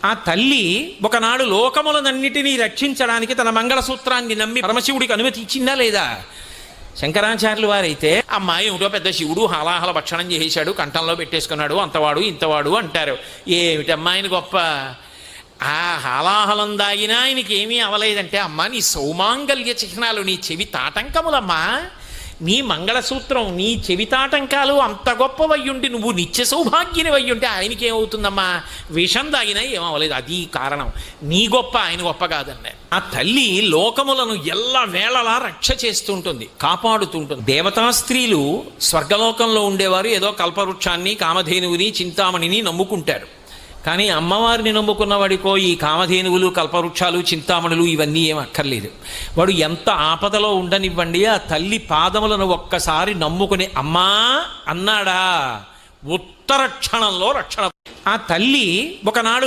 ఆ తల్లి ఒకనాడు లోకములనన్నిటినీ రక్షించడానికి తన మంగళసూత్రాన్ని నమ్మి పరమశివుడికి అనుమతి ఇచ్చిందా లేదా? శంకరాచార్యులు వారైతే అమ్మాయి ఏమిటో పెద్ద శివుడు హాలాహల భక్షణం చేసేశాడు, కంఠంలో పెట్టేసుకున్నాడు, అంతవాడు ఇంతవాడు అంటారు. ఏమిటమ్మాయిని గొప్ప, ఆ హాలాహలం దాగినా ఆయనకి ఏమీ అవలేదంటే, అమ్మా నీ సౌమాంగల్య చిహ్నాలు, నీ చెవి తాటంకములమ్మా, నీ మంగళసూత్రం, నీ చెవితాటంకాలు అంత గొప్పవయ్యుండి నువ్వు నిత్య సౌభాగ్యని వయ్యుంటే ఆయనకి ఏమవుతుందమ్మా? విషం దాగినా ఏమవలేదు. అది కారణం. నీ గొప్ప, ఆయన గొప్ప కాదన్నారు. ఆ తల్లి లోకములను ఎల్ల వేళలా రక్ష చేస్తుంటుంది, కాపాడుతుంటుంది. దేవతా స్త్రీలు స్వర్గలోకంలో ఉండేవారు ఏదో కల్పవృక్షాన్ని, కామధేనువుని, చింతామణిని నమ్ముకుంటారు. కానీ అమ్మవారిని నమ్ముకున్న వాడికో ఈ కామధేనువులు, కల్పవృక్షాలు, చింతామణులు ఇవన్నీ ఏం అక్కర్లేదు. వాడు ఎంత ఆపదలో ఉండనివ్వండి, ఆ తల్లి పాదములను ఒక్కసారి నమ్ముకుని అమ్మా అన్నాడా, ఉత్తర క్షణంలో రక్షణ. ఆ తల్లి ఒకనాడు